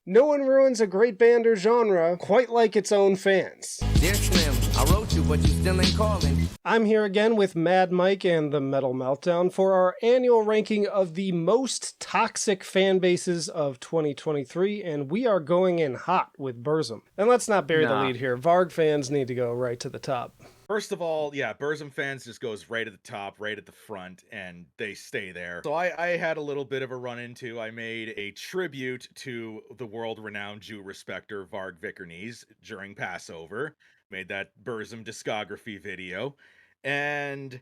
No one ruins a great band or genre quite like its own fans. Dear Slim, I wrote you, but you still ain't calling. I'm here again with Mad Mike and the Metal Meltdown for our annual ranking of the most toxic fan bases of 2023, and we are going in hot with Burzum. And let's not bury the lead here. Varg fans need to go right to the top. First of all, yeah, Burzum Fans just goes right at the top, right at the front, and they stay there. So I had a little bit of a run-into. I made a tribute to the world-renowned Jew respecter Varg Vikernes during Passover. Made that Burzum discography video. And,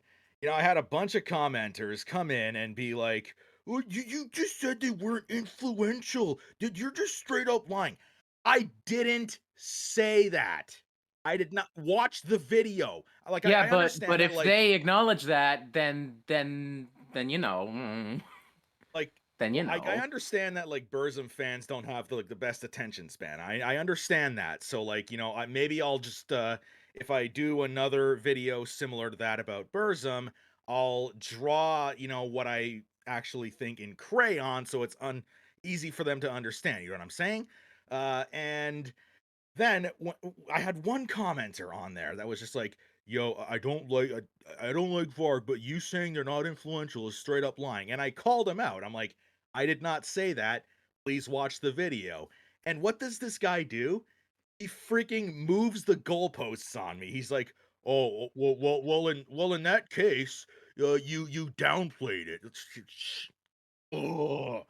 I had a bunch of commenters come in and be like, oh, you just said they weren't influential. You're just straight up lying. I didn't say that. I did not watch the video. Like, yeah, I understand but that, if like, they acknowledge that, then you know, like, then you know. I understand that, like, Burzum fans don't have the best attention span. I understand that. So, like, maybe I'll just if I do another video similar to that about Burzum, I'll draw what I actually think in crayon, so it's easy for them to understand. You know what I'm saying? And then I had one commenter on there that was just like, "Yo, I don't like Varg, but you saying they're not influential is straight up lying." And I called him out. I'm like, "I did not say that. Please watch the video." And what does this guy do? He freaking moves the goalposts on me. He's like, "Oh, in that case, you downplayed it." Oh,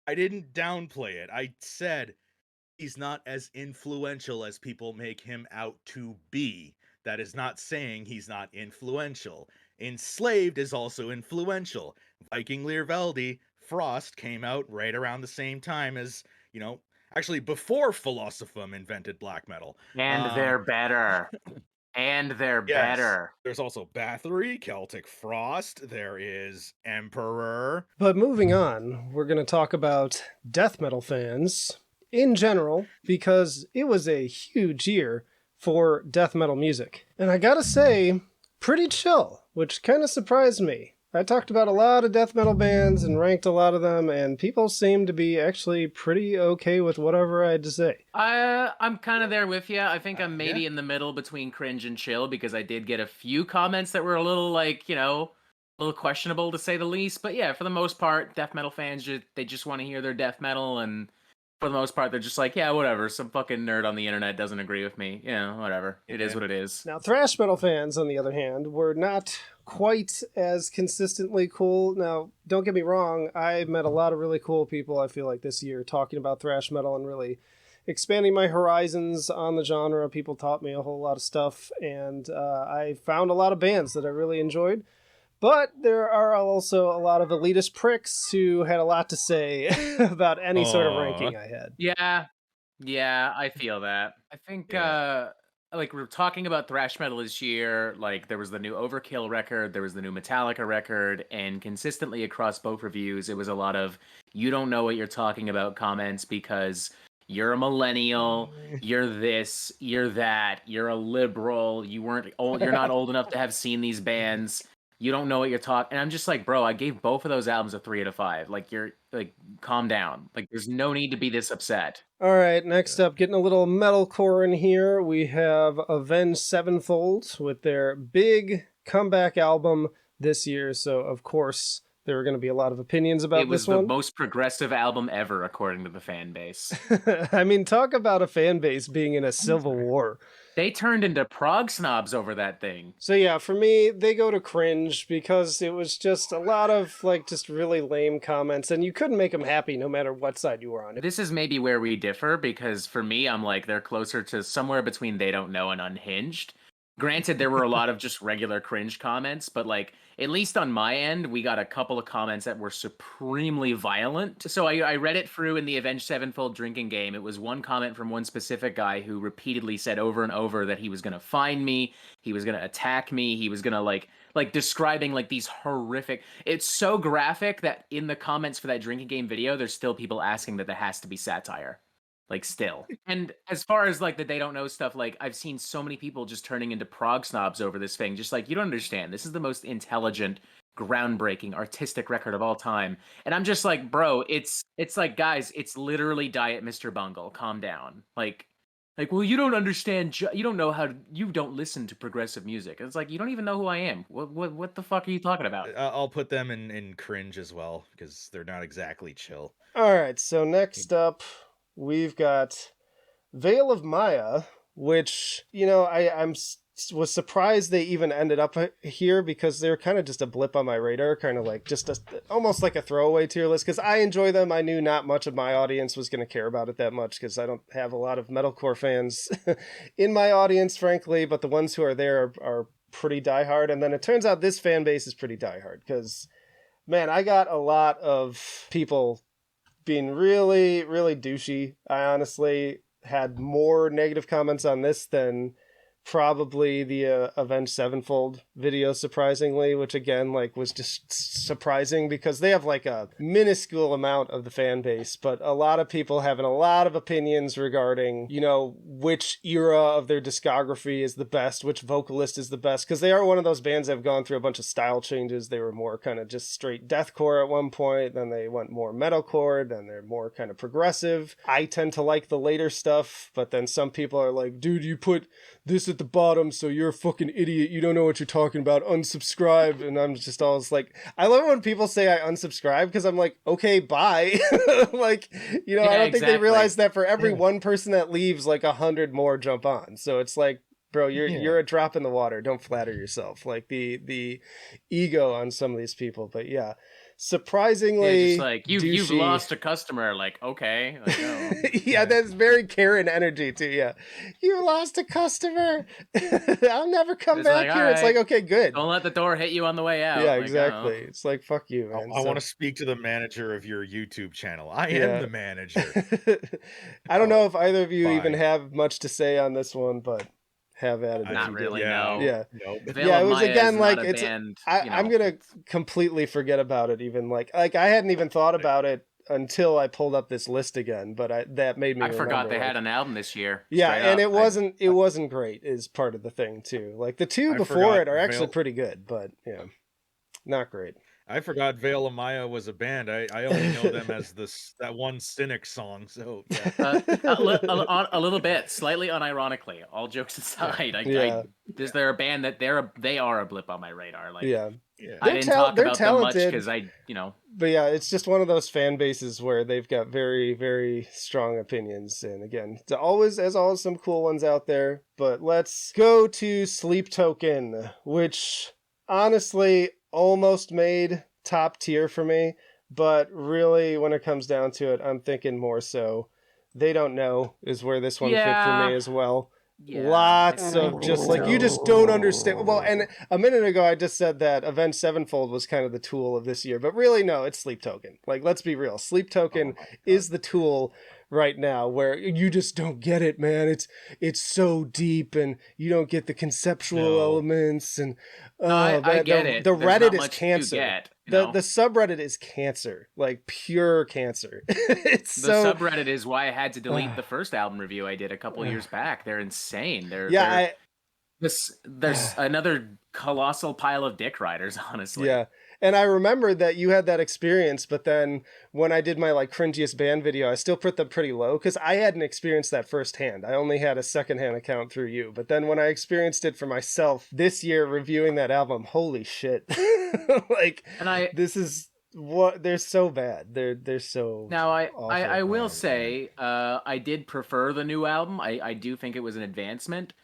I didn't downplay it. I said he's not as influential as people make him out to be. That is not saying he's not influential. Enslaved is also influential. Viking Learveldi, Frost came out right around the same time as, actually before Philosophum invented black metal. And they're better. And they're better. There's also Bathory, Celtic Frost, there is Emperor. But moving on, we're going to talk about death metal fans in general, because it was a huge year for death metal music. And I gotta say, pretty chill, which kind of surprised me. I talked about a lot of death metal bands and ranked a lot of them, and people seemed to be actually pretty okay with whatever I had to say. I'm kind of there with you. I think I'm maybe in the middle between cringe and chill, because I did get a few comments that were a little, like, a little questionable to say the least. But yeah, for the most part, death metal fans, they just want to hear their death metal, and for the most part, they're just like, yeah, whatever. Some fucking nerd on the internet doesn't agree with me. Whatever. It is what it is. Now, thrash metal fans, on the other hand, were not quite as consistently cool. Now, don't get me wrong, I met a lot of really cool people, I feel like, this year, talking about thrash metal and really expanding my horizons on the genre. People taught me a whole lot of stuff, and I found a lot of bands that I really enjoyed. But there are also a lot of elitist pricks who had a lot to say about any sort of ranking I had. Yeah, I feel that. I think, like, we're talking about thrash metal this year. Like, there was the new Overkill record, there was the new Metallica record, and consistently across both reviews, it was a lot of, you don't know what you're talking about comments because you're a millennial, you're this, you're that, you're a liberal, you're not old enough to have seen these bands. You don't know what you're talking. And I'm just like, bro, I gave both of those albums a 3 out of 5. Like, calm down. Like, there's no need to be this upset. All right, next up, getting a little metalcore in here, we have Avenged Sevenfold with their big comeback album this year. So, of course, there are going to be a lot of opinions about this one. It was the most progressive album ever, according to the fan base. I mean, talk about a fan base being in a civil war. They turned into prog snobs over that thing. So yeah, for me, they go to cringe because it was just a lot of, like, just really lame comments, and you couldn't make them happy no matter what side you were on. This is maybe where we differ, because for me, I'm like, they're closer to somewhere between They Don't Know and Unhinged. Granted, there were a lot of just regular cringe comments, but, like, at least on my end, we got a couple of comments that were supremely violent. So I read it through in the Avenged Sevenfold drinking game. It was one comment from one specific guy who repeatedly said over and over that he was going to find me, he was going to attack me, he was going to, like describing, like, these horrific... It's so graphic that in the comments for that drinking game video, there's still people asking that there has to be satire. Like, still. And as far as, like, the They Don't Know stuff, like, I've seen so many people just turning into prog snobs over this thing. Just like, you don't understand. This is the most intelligent groundbreaking artistic record of all time. And I'm just like, bro, it's like, guys, it's literally Diet Mr. Bungle. Calm down. Like, well, you don't understand. You don't know how. You don't listen to progressive music. It's like you don't even know who I am. What the fuck are you talking about? I'll put them in cringe as well because they're not exactly chill. All right, so next up, we've got Veil of Maya, which, you know, was surprised they even ended up here because they're kind of just a blip on my radar, kind of like just almost like a throwaway tier list, because I enjoy them. I knew not much of my audience was going to care about it that much because I don't have a lot of metalcore fans in my audience, frankly, but the ones who are there are pretty diehard. And then it turns out this fan base is pretty diehard because, man, I got a lot of people being really, really douchey. I honestly had more negative comments on this than probably the Avenged Sevenfold video, surprisingly, which again, like, was just surprising because they have like a minuscule amount of the fan base, but a lot of people having a lot of opinions regarding, you know, which era of their discography is the best, which vocalist is the best, because they are one of those bands that have gone through a bunch of style changes. They were more kind of just straight deathcore at one point, then they went more metalcore, then they're more kind of progressive. I tend to like the later stuff, but then some people are like, dude, you put this at the bottom, so you're a fucking idiot. You don't know what you're talking about. Unsubscribe. And I'm just always like, I love when people say I unsubscribe because I'm like, okay, bye. Like, you know, Yeah, I don't think they exactly. realize that for every one person that leaves, like 100 more jump on. So it's like, bro, you're a drop in the water. Don't flatter yourself. Like the ego on some of these people. But yeah, surprisingly, just like you've lost a customer. Like, okay, like, oh. Yeah, that's very Karen energy too. Yeah, you lost a customer. I'll never come It's back like, here. all It's like, right, okay, good. don't let the door hit you on the way out. Yeah, Like, exactly. It's like, fuck you, man. I want to speak to the manager of your YouTube channel. I Yeah. am the manager. I don't know if either of you even Bye. have much to say on this one, but have at it. if Not you really, do. no. Yeah. Nope. Veil Yeah, of it was Maya again is like not a it's. band, I'm gonna completely forget about it. Even like I hadn't even thought about it until I pulled up this list again. But that made me. I forgot remember, they like, had an album this year. Yeah, straight and up. it wasn't great. Is part of the thing too. Like the two I before forgot it are actually Veil- pretty good, but yeah, not great. I forgot Veil of Maya was a band. I only know them as that one Cynic song. So yeah. A little bit, slightly unironically. All jokes aside, they're a band that they are a blip on my radar. Like, Yeah. I didn't talk They're about them much talented. because But yeah, it's just one of those fan bases where they've got very, very strong opinions. And again, there's always some cool ones out there. But let's go to Sleep Token, which honestly almost made top tier for me. But really, when it comes down to it, I'm thinking more so They Don't Know is where this one fit for me as well. Yeah, Lots of just like, you just don't understand. Well, and a minute ago I just said that Avenged Sevenfold was kind of the tool of this year, but really no, it's Sleep Token. Like, let's be real, Sleep Token is the tool right now, where you just don't get it, man. It's so deep, and you don't get the conceptual elements, and I get it. The There's Reddit not is much to cancer. get, The subreddit is cancer, like pure cancer. It's the subreddit is why I had to delete the first album review I did a couple years back. They're insane. There's another colossal pile of dick riders, honestly. Yeah. And I remember that you had that experience, but then when I did my like cringiest band video, I still put them pretty low because I hadn't experienced that firsthand. I only had a secondhand account through you. But then when I experienced it for myself this year reviewing that album, holy shit. Like, this is what they're so bad. They're so now awful. I will say I did prefer the new album. I do think it was an advancement.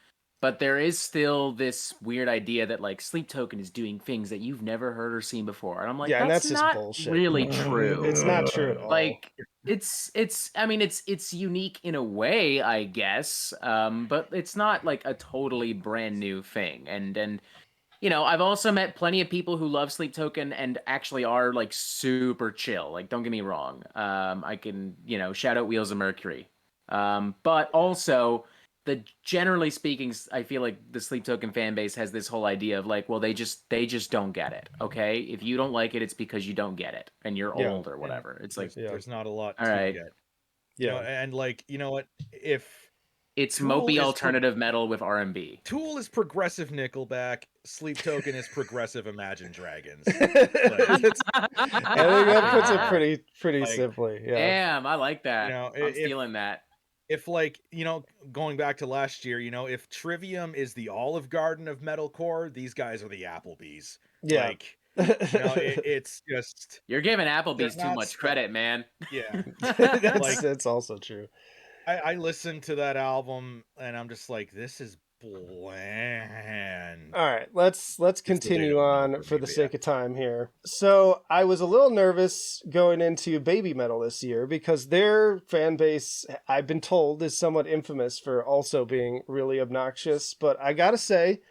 But there is still this weird idea that like Sleep Token is doing things that you've never heard or seen before, and I'm like, that's just not bullshit. Really true. It's not true at all. Like, it's I mean, it's unique in a way, I guess, but it's not like a totally brand new thing. And you know, I've also met plenty of people who love Sleep Token and actually are like super chill. Like, don't get me wrong. I can, you know, shout out Wheels of Mercury, but also. Generally speaking, I feel like the Sleep Token fan base has this whole idea of like, well, they just don't get it. Okay, if you don't like it, it's because you don't get it, and you're old or whatever. It's like there's not a lot to right. get. Yeah, you know, and like, you know what, if It's Tool mopey is alternative metal with R&B. Tool is progressive Nickelback. Sleep Token is progressive Imagine Dragons. I think that puts it Like, pretty simply. Yeah. Damn, I like you that. know, I'm stealing that. if like, going back to last year, if Trivium is the Olive Garden of metalcore, these guys are the Applebee's. Yeah. Like, it's just You're giving they're Applebee's too not much stuck. credit, man. Yeah. That's also true. I listened to that album and I'm just like, this is bland. All right, let's continue on for the me, sake of time here. So I was a little nervous going into baby metal this year because their fan base, I've been told, is somewhat infamous for also being really obnoxious. But I gotta say,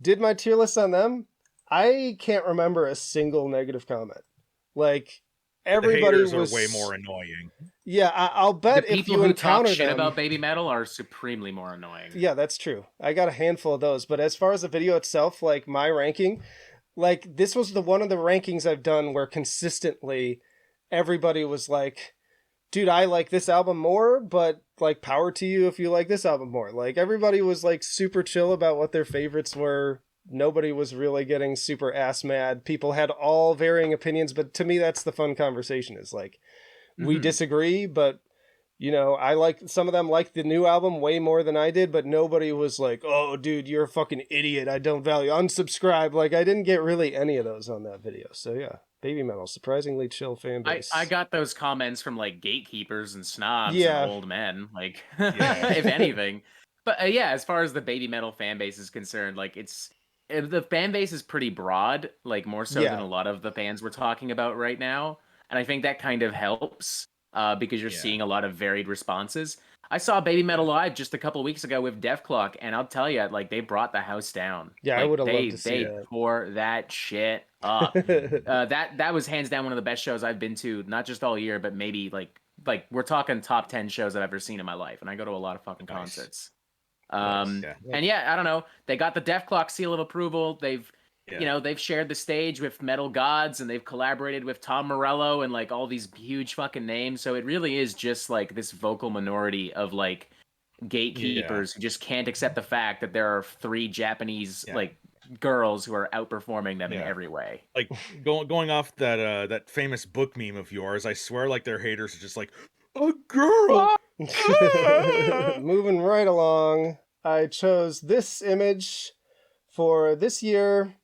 did my tier list on them, I can't remember a single negative comment. Like, everybody the haters was are way more annoying. Yeah, I'll bet The if people you who talk encounter shit them about baby metal are supremely more annoying. Yeah, that's true. I got a handful of those, but as far as the video itself, like my ranking, like this was one of the rankings I've done where consistently everybody was like, dude, I like this album more, but like power to you if you like this album more. Like everybody was like super chill about what their favorites were. Nobody was really getting super ass mad. People had all varying opinions, but to me that's the fun conversation is like we disagree, but I like some of them liked the new album way more than I did, but nobody was like, "Oh, dude, you're a fucking idiot. I don't value unsubscribe." Like I didn't get really any of those on that video. So yeah, baby metal, surprisingly chill fan base. I got those comments from like gatekeepers and snobs Yeah. and old men, like if anything. But yeah, as far as the baby metal fan base is concerned, like the fan base is pretty broad, like more so than a lot of the fans we're talking about right now, and I think that kind of helps. Because you're seeing a lot of varied responses. I saw Baby Metal live just a couple of weeks ago with Def Clock, and I'll tell you, like they brought the house down. Yeah, like, I would have loved to see that. They tore that shit up. That was hands down one of the best shows I've been to, not just all year, but maybe like we're talking top 10 shows I've ever seen in my life, and I go to a lot of fucking concerts. And yeah, I don't know. They got the Def Clock seal of approval. They've they've shared the stage with Metal Gods and they've collaborated with Tom Morello and like all these huge fucking names. So it really is just like this vocal minority of like gatekeepers who just can't accept the fact that there are 3 Japanese like girls who are outperforming them in every way. Like going off that famous book meme of yours, I swear like their haters are just like, a girl. Moving right along, I chose this image for this year.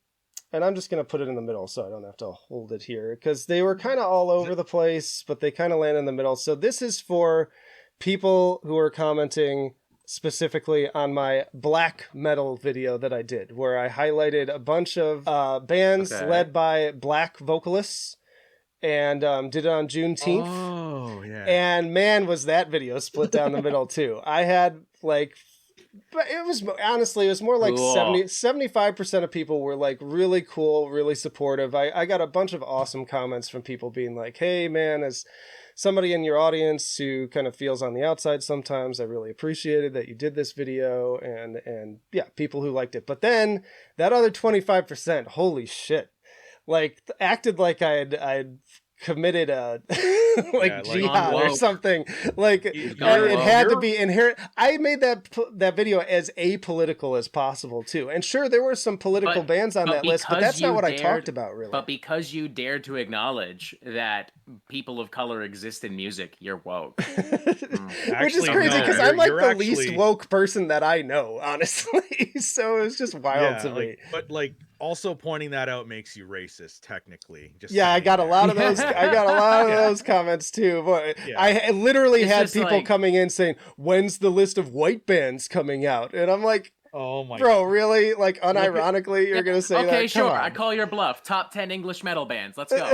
And I'm just going to put it in the middle so I don't have to hold it here because they were kind of all over the place, but they kind of land in the middle. So this is for people who are commenting specifically on my black metal video that I did, where I highlighted a bunch of bands led by black vocalists and did it on Juneteenth. Oh, yeah. And man, was that video split down the middle too. I had like... But it was honestly, it was more like 75% of people were like really cool, really supportive. I got a bunch of awesome comments from people being like, hey man, as somebody in your audience who kind of feels on the outside sometimes, I really appreciated that you did this video and yeah, people who liked it. But then that other 25%, holy shit, like acted like I'd committed a jihad or something. Like it had to be inherent. I made that video as apolitical as possible too. And sure, there were some political bands on that list, but that's not what I talked about really. But because you dared to acknowledge that people of color exist in music, you're woke. Which is crazy because I'm like the least woke person that I know, honestly. So it was just wild to me. But like also pointing that out makes you racist technically. I got a lot of those. I got a lot of those comments too. But I literally had people coming in saying, "When's the list of white bands coming out?" And I'm like, "Oh my, bro, really? Like unironically, you're gonna say that?" Okay, sure. I call your bluff. Top 10 English metal bands. Let's go.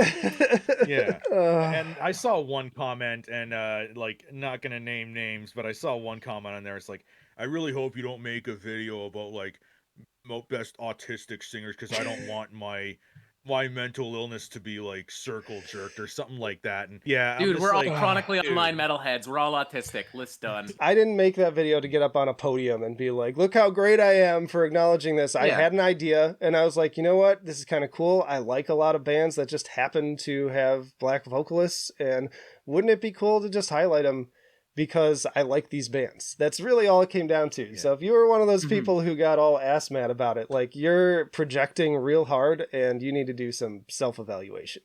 And I saw one comment, and like not gonna name names, but I saw one comment on there. It's like, I really hope you don't make a video about like best autistic singers because I don't want my mental illness to be like circle jerked or something like that. And dude, we're all chronically online metalheads. We're all autistic. List done. I didn't make that video to get up on a podium and be like, look how great I am for acknowledging this. I had an idea and I was like, you know what, this is kind of cool. I like a lot of bands that just happen to have black vocalists, and wouldn't it be cool to just highlight them because I like these bands. That's really all it came down to. Yeah. So if you were one of those people who got all ass mad about it, like, you're projecting real hard and you need to do some self-evaluation.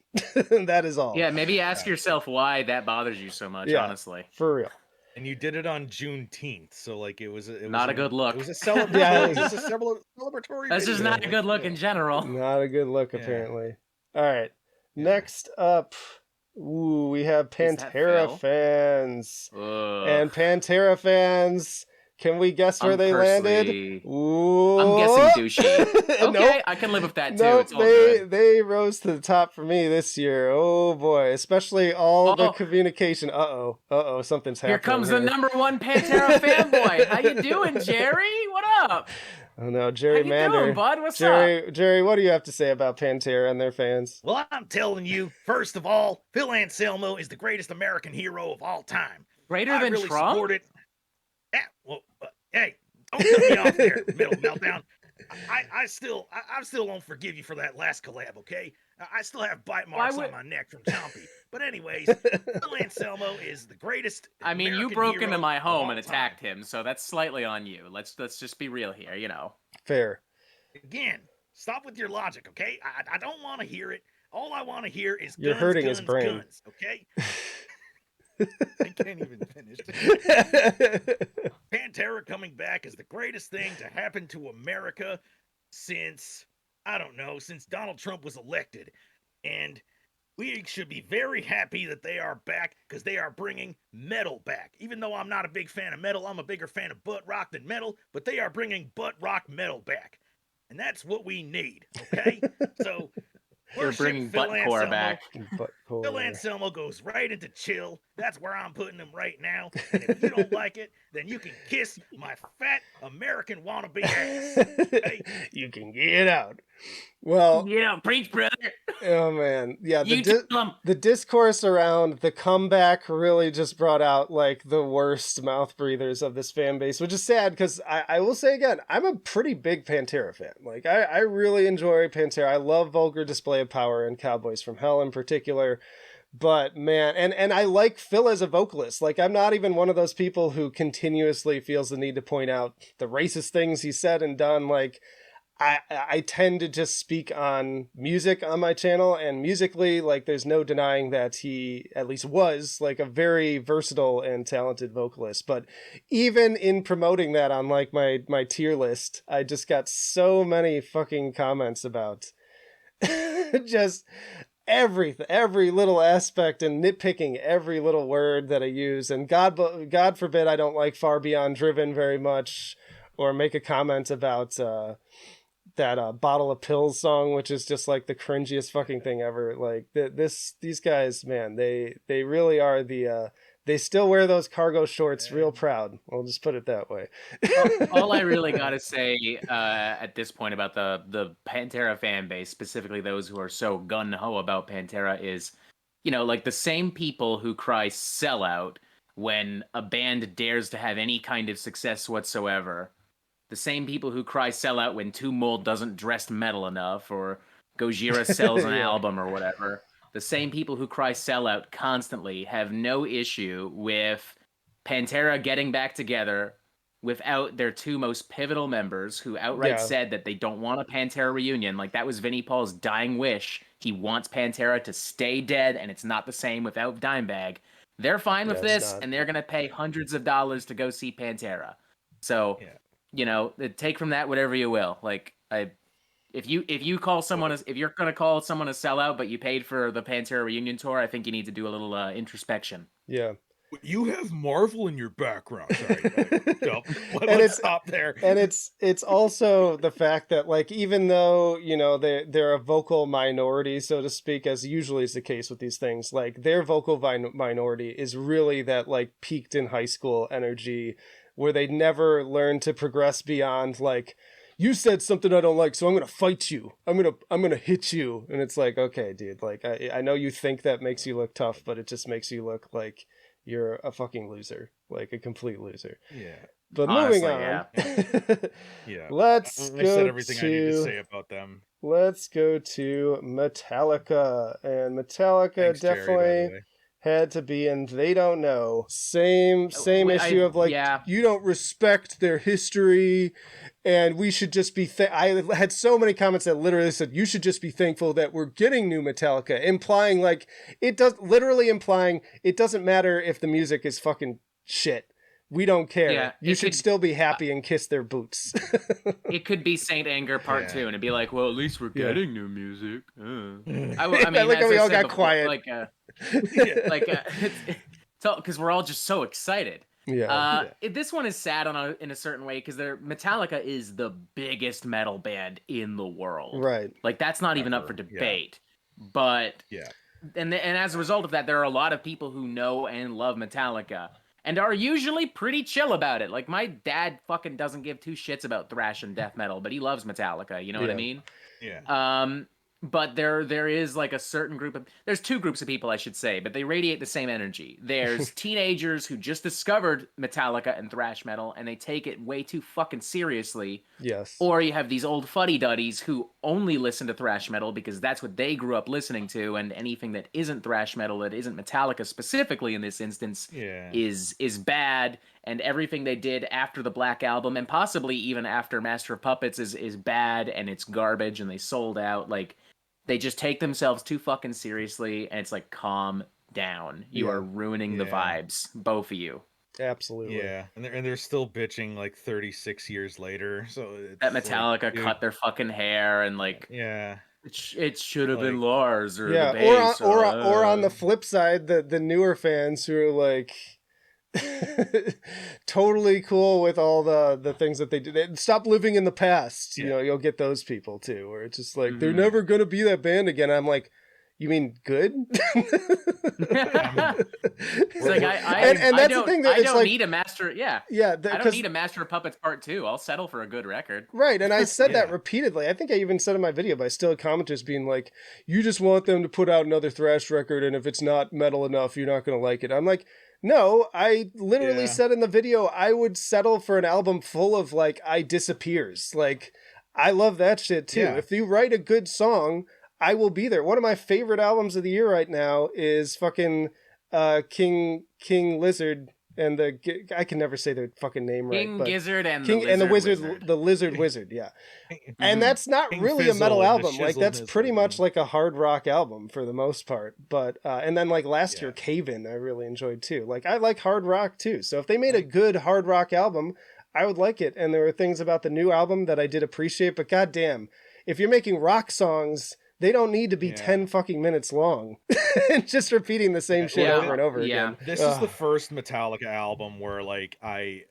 That is all. Yeah, maybe ask yourself why that bothers you so much, honestly. For real. And you did it on Juneteenth, so like it was not a good look. It was a celebratory. It was a celebratory. That's just not a good look in general. Not a good look, apparently. All right. Next up, we have Pantera Fans. And Pantera Fans, can we guess where they landed? Ooh. I'm guessing douchey. Okay, Nope. I can live with that too. Nope, it's all good. they rose to the top for me this year. Oh boy, especially all the communication. Uh-oh, something's happening. Here comes the #1 Pantera fanboy. How you doing, Jerry? What up? Oh no, Jerry How you doing, bud? What's up? up? Jerry, what do you have to say about Pantera and their fans? Well, I'm telling you, first of all, Phil Anselmo is the greatest American hero of all time. Greater than really Trump? Support it. Yeah, well, hey, don't cut me off there, middle meltdown. I still don't forgive you for that last collab, okay? I still have bite marks on my neck from Chompy. But anyways, Phil Anselmo is the greatest. I mean, American you broke into my home and attacked him, so that's slightly on you. Let's just be real here, you know. Fair. Again, stop with your logic, okay? I don't want to hear it. All I want to hear is You're guns, hurting guns, his brain. guns, okay? I can't even finish. Pantera coming back is the greatest thing to happen to America since, I don't know, since Donald Trump was elected. And we should be very happy that they are back because they are bringing metal back. Even though I'm not a big fan of metal, I'm a bigger fan of butt rock than metal, but they are bringing butt rock metal back. And that's what we need, okay? So we're bringing buttcore back. Phil Anselmo goes right into chill. That's where I'm putting him right now. And if you don't like it, then you can kiss my fat American wannabe ass. Okay? You can get out. Well, preach, brother. Oh man, yeah. The discourse around the comeback really just brought out like the worst mouth breathers of this fan base, which is sad because I will say again, I'm a pretty big Pantera fan. Like I really enjoy Pantera. I love Vulgar Display of Power and Cowboys from Hell in particular. But man, and I like Phil as a vocalist. Like, I'm not even one of those people who continuously feels the need to point out the racist things he said and done. Like, I tend to just speak on music on my channel, and musically, like, there's no denying that he at least was like a very versatile and talented vocalist. But even in promoting that on like my tier list, I just got so many fucking comments about just every little aspect and nitpicking every little word that I use. And God forbid I don't like Far Beyond Driven very much, or make a comment about that Bottle of Pills song, which is just like the cringiest fucking thing ever. Like these guys, man, they really are they still wear those cargo shorts real proud. I'll just put it that way. All I really got to say at this point about the Pantera fan base, specifically those who are so gung-ho about Pantera, is, you know, like the same people who cry sellout when a band dares to have any kind of success whatsoever. The same people who cry sellout when Two Mold doesn't dress metal enough, or Gojira sells an album or whatever. The same people who cry sellout constantly have no issue with Pantera getting back together without their two most pivotal members, who outright said that they don't want a Pantera reunion. Like, that was Vinnie Paul's dying wish. He wants Pantera to stay dead, and it's not the same without Dimebag. They're fine with this, and they're going to pay hundreds of dollars to go see Pantera. So, you know, take from that whatever you will. Like, if you call someone if you're gonna call someone a sellout, but you paid for the Pantera reunion tour, I think you need to do a little introspection. Yeah. You have Marvel in your background. Sorry. Let's stop there. And it's also the fact that, like, even though, you know, they're a vocal minority, so to speak, as usually is the case with these things, like, their vocal minority is really that, like, peaked in high school energy where they never learn to progress beyond, like, you said something I don't like, so I'm going to fight you. I'm going to hit you. And it's like, okay, dude, like, I know you think that makes you look tough, but it just makes you look like you're a fucking loser, like a complete loser. Yeah. But honestly, moving on. Yeah. Let's I said everything I need to say about them. Let's go to Metallica. And Metallica, Thanks, definitely. Jerry, by the way. had to be in They Don't Know. Same issue of like, you don't respect their history, and we should just be... I had so many comments that literally said, you should just be thankful that we're getting new Metallica, implying like, it doesn't matter if the music is fucking shit. We don't care. Yeah, you should still be happy and kiss their boots. It could be Saint Anger Part 2, and it'd be like, well, at least we're getting new music. I mean, I like how we all got before, quiet. Like, because we're all just so excited. This one is sad in a certain way because Metallica is the biggest metal band in the world. Right. Like that's not even up for debate. But and as a result of that, there are a lot of people who know and love Metallica and are usually pretty chill about it. Like my dad fucking doesn't give two shits about thrash and death metal, but he loves Metallica. You know what I mean? Yeah. But there is like a certain there's two groups of people, I should say, but they radiate the same energy. There's teenagers who just discovered Metallica and thrash metal, and they take it way too fucking seriously. Yes. Or you have these old fuddy-duddies who only listen to thrash metal because that's what they grew up listening to, and anything that isn't thrash metal, that isn't Metallica specifically in this instance, is bad, and everything they did after the Black Album, and possibly even after Master of Puppets, is bad, and it's garbage, and they sold out. Like, they just take themselves too fucking seriously, and it's like, calm down. You are ruining the vibes, both of you. Absolutely. Yeah, and they're still bitching like 36 years later. So it's that Metallica cut their fucking hair and like it should have been Lars or the bass or on the flip side, the newer fans who are like totally cool with all the things that they did. Stop living in the past. You know, you'll get those people too, where it's just like they're never gonna be that band again. I'm like, you mean good? It's like that's the thing that I don't need a master. I don't need a Master of Puppets Part 2. I'll settle for a good record. Right, and I said that repeatedly. I think I even said in my video, but I still had commenters being like, "You just want them to put out another thrash record, and if it's not metal enough, you're not going to like it." I'm like, no, I literally said in the video I would settle for an album full of like I Disappears. Like, I love that shit too. If you write a good song, I will be there. One of my favorite albums of the year right now is fucking King Lizard and I can never say their fucking name right. King Gizzard and King the Lizard and the Lizard Wizard, And that's not King really Fizzle a metal and album. Like that's pretty much like a hard rock album for the most part. But and then like last year, Cave In, I really enjoyed too. Like I like hard rock too. So if they made a good hard rock album, I would like it. And there were things about the new album that I did appreciate. But goddamn, if you're making rock songs, they don't need to be 10 fucking minutes long and just repeating the same shit over and over again. This is the first Metallica album where like I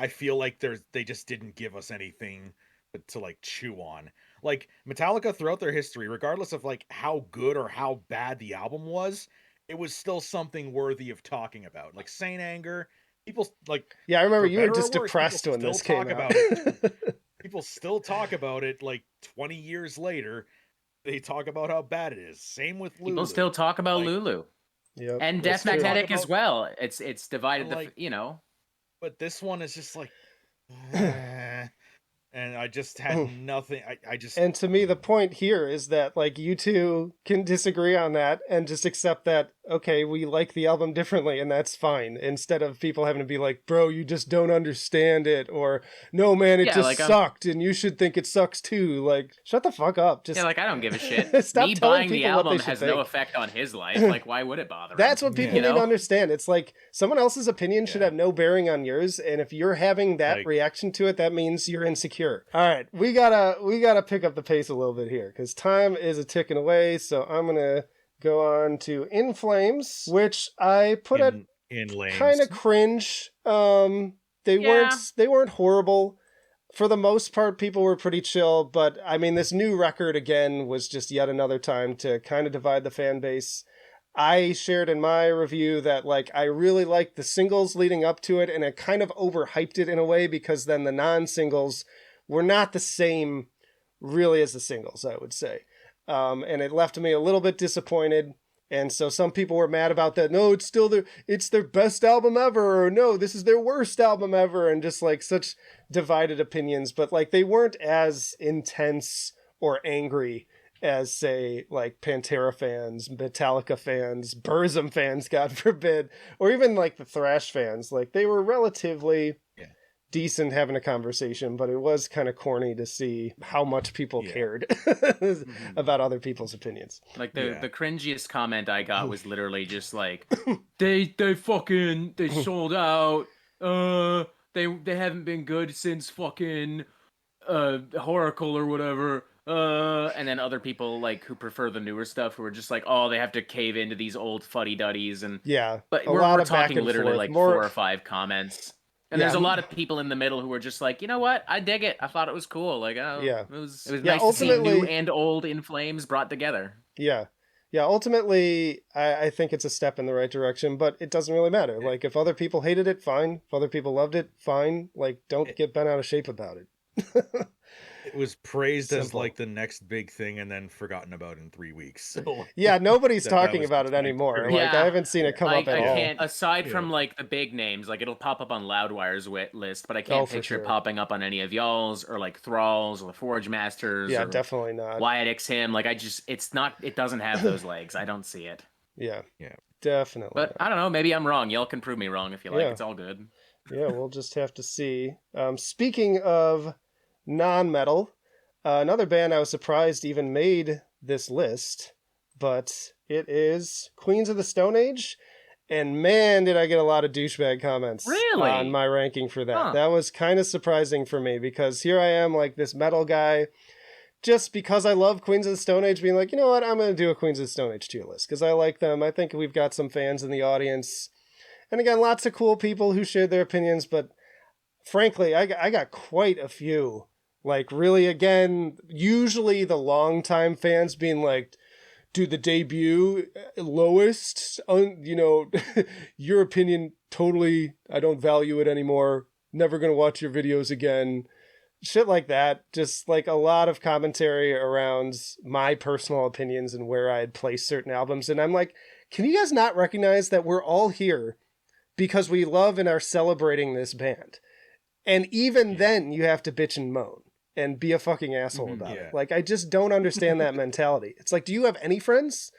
feel like they just didn't give us anything to like chew on. Like Metallica throughout their history, regardless of like how good or how bad the album was, it was still something worthy of talking about. Like Saint Anger, people like I remember you were just depressed when this came out. People still talk about it like 20 years later. They talk about how bad it is. Same with Lulu. People still talk about Lulu. Yep. And Death Magnetic as well. It's divided like, But this one is just like and I just had nothing. I just... And to me, the point here is that like you two can disagree on that and just accept that, okay, we like the album differently and that's fine. Instead of people having to be like, bro, you just don't understand it. Or no, man, it just sucked and you should think it sucks too. Like, shut the fuck up. Just I don't give a shit. Stop Me telling buying the people what album they should has think. no effect on his life. Like, why would it bother him? That's what people need to understand. It's like someone else's opinion should have no bearing on yours. And if you're having that reaction to it, that means you're insecure. All right, we gotta pick up the pace a little bit here because time is a ticking away. So I'm gonna go on to In Flames, which I put at kind of cringe. They weren't horrible. For the most part, people were pretty chill. But I mean, this new record again was just yet another time to kind of divide the fan base. I shared in my review that like I really liked the singles leading up to it, and it kind of overhyped it in a way because then the non-singles were not the same really as the singles, I would say. And it left me a little bit disappointed. And so some people were mad about that. No, it's their best album ever. Or no, this is their worst album ever. And just like such divided opinions. But like they weren't as intense or angry as, say, like Pantera fans, Metallica fans, Burzum fans, God forbid, or even like the Thrash fans. Like, they were relatively decent having a conversation, but it was kind of corny to see how much people cared about other people's opinions. Like the cringiest comment I got was literally just like, they sold out. They haven't been good since fucking Horacle or whatever. And then other people like who prefer the newer stuff who are just like, oh, they have to cave into these old fuddy-duddies. And but we're talking literally like 4 or 5 comments. And there's a lot of people in the middle who are just like, you know what? I dig it. I thought it was cool. Like, it was nice to see new and old In Flames brought together. Yeah. Ultimately, I think it's a step in the right direction, but it doesn't really matter. Like, if other people hated it, fine. If other people loved it, fine. Like, don't get bent out of shape about it. It was praised as like the next big thing and then forgotten about in 3 weeks. So nobody's talking about it anymore. Like, I haven't seen it come up at all. I can't, aside from like the big names, like it'll pop up on Loudwire's list, but I can't picture it popping up on any of y'all's or like Thrall's or the Forge Masters. Yeah, definitely not. Wyatt X him. Like, it doesn't have those legs. I don't see it. Yeah, definitely. But I don't know. Maybe I'm wrong. Y'all can prove me wrong if you like. It's all good. Yeah, we'll just have to see. Speaking of non-metal, another band I was surprised even made this list, but it is Queens of the Stone Age, and man, did I get a lot of douchebag comments on my ranking for that. That was kind of surprising for me, because here I am, like this metal guy, just because I love Queens of the Stone Age, being like, you know what, I'm going to do a Queens of the Stone Age tier list, because I like them. I think we've got some fans in the audience, and again, lots of cool people who shared their opinions, but frankly, I got quite a few. Like, really, again, usually the longtime fans being like, dude, the debut, lowest, your opinion, totally, I don't value it anymore, never gonna watch your videos again. Shit like that. Just like a lot of commentary around my personal opinions and where I had placed certain albums. And I'm like, can you guys not recognize that we're all here because we love and are celebrating this band? And even then, you have to bitch and moan and be a fucking asshole about it. Like, I just don't understand that mentality. It's like, do you have any friends?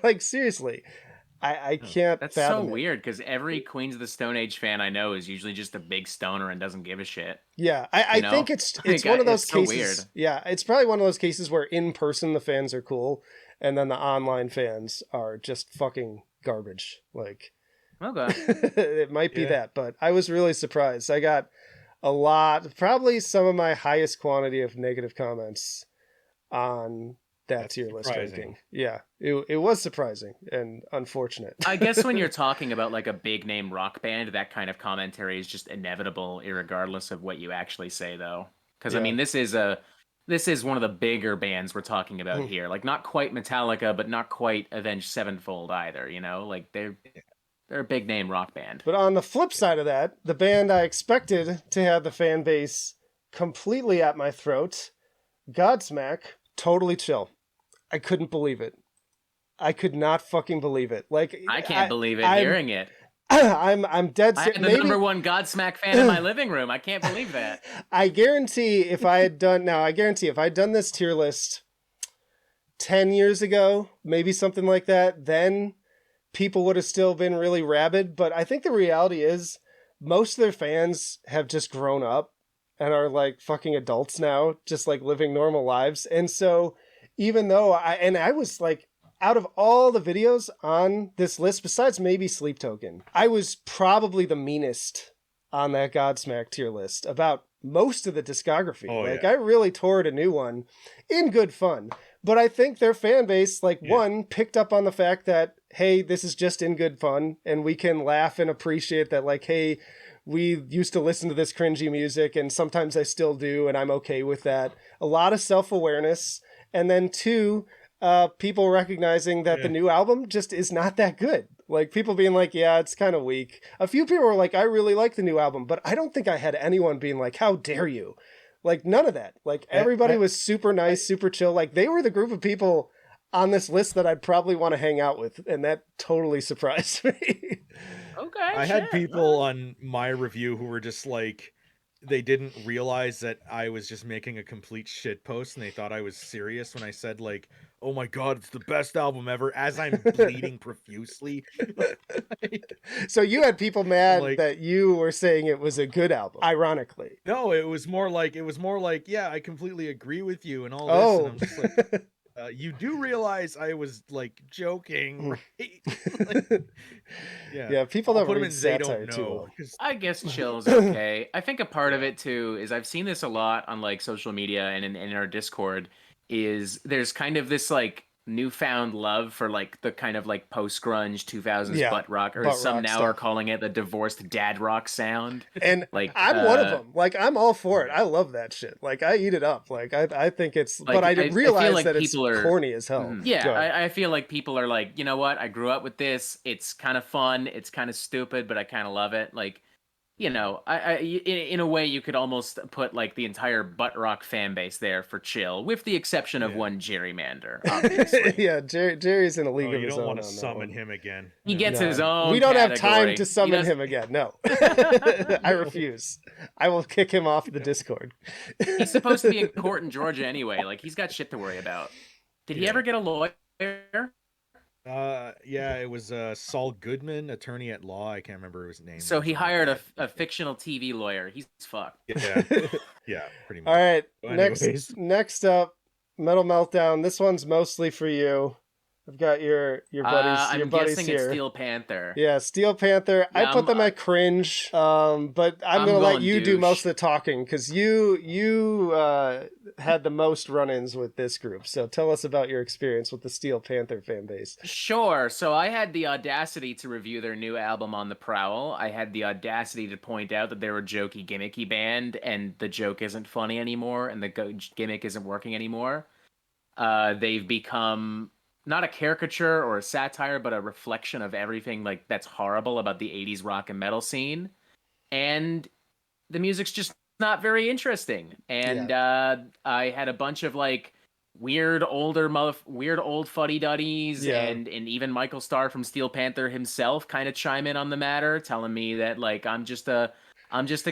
Like, seriously. I can't That's fathom so weird, because every Queens of the Stone Age fan I know is usually just a big stoner and doesn't give a shit. Yeah, I think it's one of those cases. So weird. Yeah, it's probably one of those cases where in person the fans are cool, and then the online fans are just fucking garbage. Like, okay. It might be that, but I was really surprised. I got a lot, probably some of my highest quantity of negative comments on that tier list ranking. Yeah, it was surprising and unfortunate. I guess when you're talking about like a big name rock band, that kind of commentary is just inevitable, irregardless of what you actually say, though. Because I mean, this is one of the bigger bands we're talking about here. Like, not quite Metallica, but not quite Avenged Sevenfold either. You know, like they're a big name rock band. But on the flip side of that, the band I expected to have the fan base completely at my throat, Godsmack, totally chill. I couldn't believe it. I could not fucking believe it. Like, I can't believe it hearing it. I'm dead serious. I had the number one Godsmack fan in my living room. I can't believe that. I guarantee if I had done this tier list 10 years ago, maybe something like that, then people would have still been really rabid. But I think the reality is most of their fans have just grown up and are like fucking adults now, just like living normal lives. And so even though I was like, out of all the videos on this list, besides maybe Sleep Token, I was probably the meanest on that Godsmack tier list about most of the discography. I really tore it a new one in good fun. But I think their fan base, one, picked up on the fact that, hey, this is just in good fun, and we can laugh and appreciate that, like, hey, we used to listen to this cringy music, and sometimes I still do, and I'm okay with that. A lot of self-awareness. And then two, people recognizing that the new album just is not that good. Like, people being like, yeah, it's kind of weak. A few people were like, I really like the new album, but I don't think I had anyone being like, how dare you? Like, none of that. Like, everybody was super nice, super chill. Like, they were the group of people on this list that I'd probably want to hang out with, and that totally surprised me. Okay, I had people on my review who were just like, they didn't realize that I was just making a complete shit post, and they thought I was serious when I said like, "Oh my god, it's the best album ever," as I'm bleeding profusely. Like, So you had people I'm mad like, that you were saying it was a good album, ironically. no, it was more like, yeah, I completely agree with you and all this, and Oh. I'm just like, you do realize I was like joking, right? Like, yeah, Yeah, people I'll don't put them read in they don't satire too know well. because I guess chill's okay. I think a part of it too is I've seen this a lot on like social media and in our Discord is there's kind of this like newfound love for like the kind of like post grunge 2000s Yeah, butt rock, or butt some rock now are stuff. calling it the divorced dad rock sound. And Like I'm one of them. Like, I'm all for it. I love that shit. Like, I eat it up. Like, I think it's, but I I feel realize like that it's people are corny as hell. yeah, Go ahead. I feel like people are like, you know what, I grew up with this, it's kind of fun, it's kind of stupid, but I kind of love it. Like, you know, in a way, you could almost put like the entire butt rock fan base there for chill, with the exception of Yeah. one gerrymander, obviously. Yeah, Jerry's in a league oh, of you his don't own want to on that summon one. him again. He No. gets his No, own. we don't have time category. to He summon doesn't- him again. No, I refuse. I will kick him off the Discord. He's supposed to be in court in Georgia anyway. Like, he's got shit to worry about. Did he Yeah. ever get a lawyer? Yeah, it was Saul Goodman, attorney at law. I can't remember his name. So he hired a a fictional TV lawyer. He's fucked. yeah, yeah, pretty much. All right, So anyways. next up, Metal Meltdown. This one's mostly for you. I've got your buddies. I'm buddies guessing here. it's Steel Panther. Yeah, Steel Panther. Yeah, I put them at cringe, but I'm gonna let going you do douche. most of the talking because you had the most run-ins with this group. So tell us about your experience with the Steel Panther fan base. Sure. So I had the audacity to review their new album On the Prowl. I had the audacity to point out that they were a jokey, gimmicky band, and the joke isn't funny anymore, and the gimmick isn't working anymore. They've become not a caricature or a satire, but a reflection of everything like that's horrible about the 80s rock and metal scene. And the music's just not very interesting. And I had a bunch of like weird old fuddy-duddies and even Michael Starr from Steel Panther himself kind of chime in on the matter, telling me that like I'm just a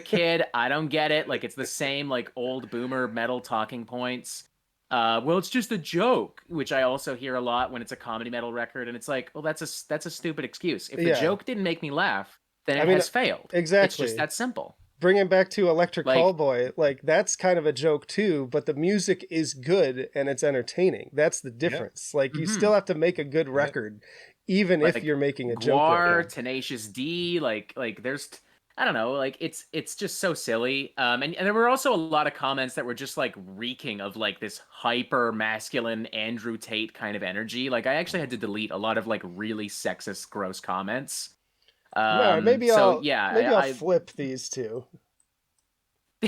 kid, I don't get it. Like, it's the same like old boomer metal talking points. Well, it's just a joke, which I also hear a lot when it's a comedy metal record, and it's like, well, that's a stupid excuse. If the joke didn't make me laugh, then it has failed. Exactly. It's just that simple. Bringing back to Electric Like- Callboy, like that's kind of a joke too, but the music is good and it's entertaining. That's the difference. Like you still have to make a good record, even if you're making a joke Guar, record. Tenacious D, like there's, I don't know, like it's just so silly. And there were also a lot of comments that were just like reeking of like this hyper masculine Andrew Tate kind of energy. Like I actually had to delete a lot of like really sexist, gross comments. Maybe so, I'll flip these two.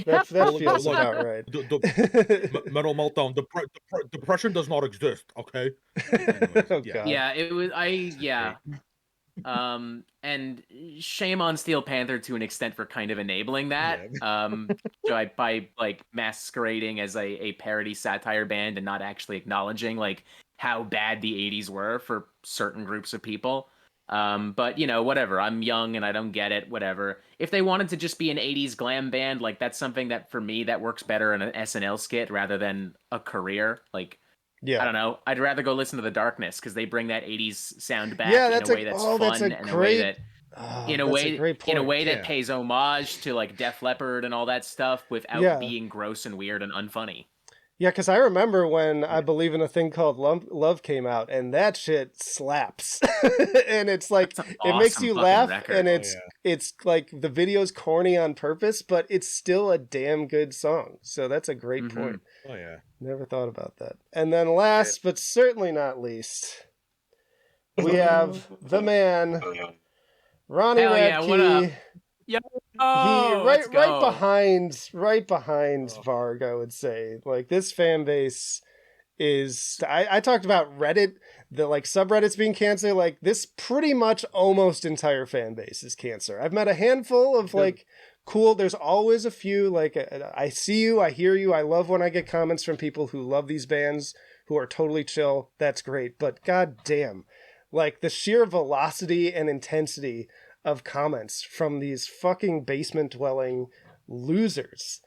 That feels about right. Metal Meltdown. Depression does not exist. Okay. Anyways, Oh, God. Yeah, it was and shame on Steel Panther to an extent for kind of enabling that. By like masquerading as a parody satire band and not actually acknowledging like how bad the 80s were for certain groups of people. But you know, whatever. I'm young and I don't get it. Whatever. If they wanted to just be an 80s glam band, like that's something that for me that works better in an SNL skit rather than a career. Like, I don't know. I'd rather go listen to The Darkness because they bring that 80s sound back in a way that's fun and in a way that pays homage to like Def Leppard and all that stuff without being gross and weird and unfunny. Yeah, because I remember when I Believe in a Thing Called Love came out, and that shit slaps. And it's like, it makes you laugh, and it's like the video's corny on purpose, but it's still a damn good song. So that's a great point. Oh, yeah. Never thought about that. And then last, but certainly not least, we have the man, Ronnie Radke. Yeah, what up? Right behind Varg, I would say. Like this fan base is I talked about Reddit, the like subreddits being cancer, like this pretty much almost entire fan base is cancer. I've met a handful of like cool, there's always a few like I see you, I hear you, I love when I get comments from people who love these bands who are totally chill. That's great, but god damn, like the sheer velocity and intensity of comments from these fucking basement dwelling losers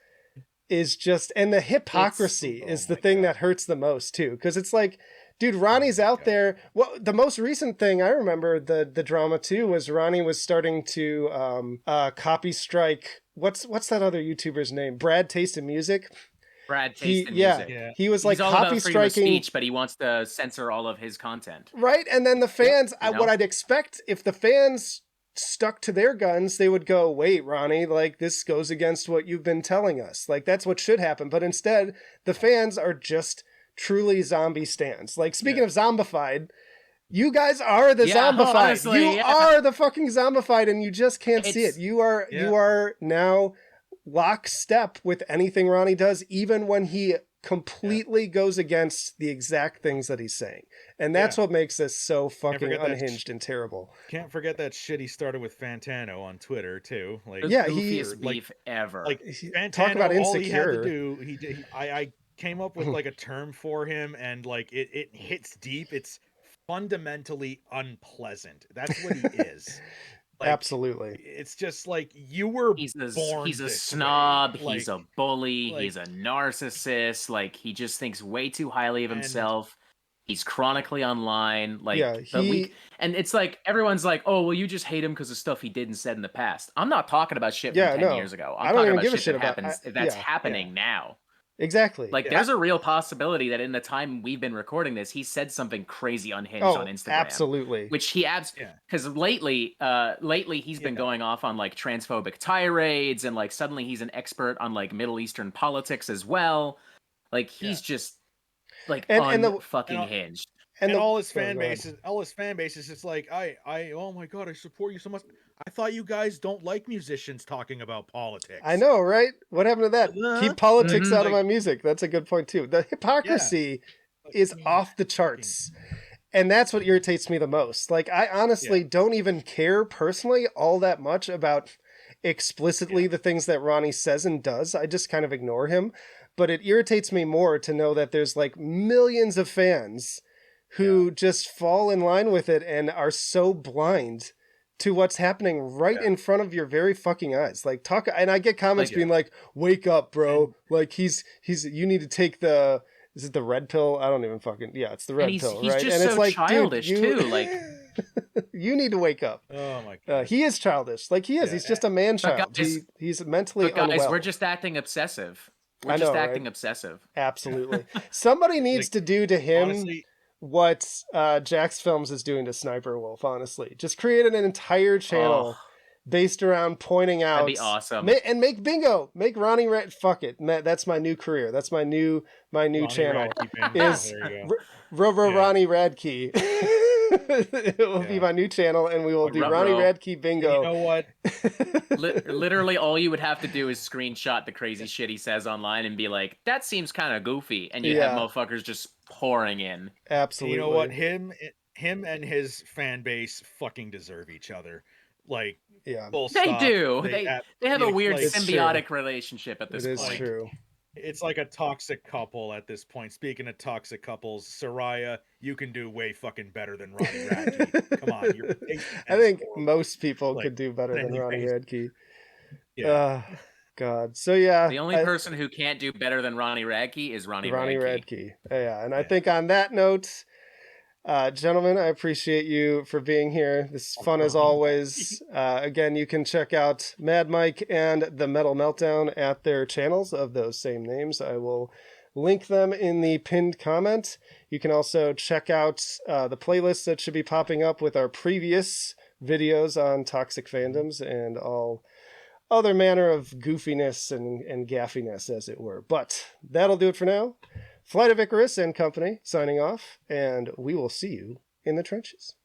is just, and the hypocrisy is the thing that hurts the most too, because it's like, dude, Ronnie's out there. Well, the most recent thing I remember, the drama too, was Ronnie was starting to copy strike. What's that other YouTuber's name? Brad Taste in Music. Brad Taste in Music. Yeah. He was like He's all copy about freedom of striking speech, but he wants to censor all of his content. Right, and then the fans. You know? What I'd expect if the fans stuck to their guns, they would go, "Wait, Ronnie, like this goes against what you've been telling us. Like that's what should happen." But instead, the fans are just truly zombie stans. Like speaking of Zombified, you guys are the Zombified. Honestly, you are the fucking Zombified, and you just can't see it. You are now lockstep with anything Ronnie does, even when he completely goes against the exact things that he's saying. And that's what makes this so fucking unhinged and terrible. Can't forget that shit he started with Fantano on Twitter too. Like, yeah, goofiest beef ever. Like Fantano, talk about insecure. All he had to do, I came up with like a term for him, and like it hits deep. It's fundamentally unpleasant. That's what he is. Like, absolutely. It's just like you were he's born a this snob, way. he's a bully, he's a narcissist, like he just thinks way too highly of himself. He's chronically online, like and it's like everyone's like, "Oh, well, you just hate him because of stuff he did and said in the past." I'm not talking about shit from 10 years ago. I'm talking about shit that happens that's happening now. Exactly. Like, there's a real possibility that in the time we've been recording this, he said something crazy unhinged on Instagram. Absolutely. Which he because lately he's been going off on like transphobic tirades, and like suddenly he's an expert on like Middle Eastern politics as well. Like he's just like fucking hinged. And all his fan bases, it's like, oh my god, I support you so much. I thought you guys don't like musicians talking about politics. I know, right? What happened to that? Keep politics out of my music. That's a good point too. The hypocrisy is off the charts. And that's what irritates me the most. Like, I honestly don't even care personally all that much about explicitly the things that Ronnie says and does. I just kind of ignore him. But it irritates me more to know that there's like millions of fans who just fall in line with it and are so blind to what's happening right in front of your very fucking eyes. Like and I get comments being like, "Wake up, bro." Like he's you need to take is it the red pill? I don't even fucking it's the red pill, he's right? Just and it's so like, childish too. Like you need to wake up. Oh my god. He is childish. Like he is. He's just a man child. He's mentally unwell. We're just acting obsessive. We're obsessive. Absolutely. Somebody needs to do to him honestly, what Jax Films is doing to Sniper Wolf, honestly. Just create an entire channel based around pointing out. That'd be awesome. And make bingo. Make Ronnie fuck it. That's my new career. That's my new Ronnie channel. Is Ronnie Radke. It will be my new channel, and we will do Ronnie Radke bingo. You know what? Literally, all you would have to do is screenshot the crazy shit he says online and be like, "That seems kind of goofy," and you have motherfuckers just pouring in. Absolutely. You know what? Him and his fan base fucking deserve each other. Like, they do. They have a weird symbiotic relationship at this point. It is true. It's like a toxic couple at this point. Speaking of toxic couples, Soraya, you can do way fucking better than Ronnie Radke. Come on, I think most people could do better than Ronnie Radke. Yeah. God. So yeah. The only person who can't do better than Ronnie Radke is Ronnie Radke. Yeah, and I think on that note, gentlemen, I appreciate you for being here. This is fun as always. Again, you can check out Mad Mike and the Metal Meltdown at their channels of those same names. I will link them in the pinned comment. You can also check out the playlist that should be popping up with our previous videos on toxic fandoms and all other manner of goofiness and gaffiness, as it were. But that'll do it for now. Flight of Icarus and company signing off, and we will see you in the trenches.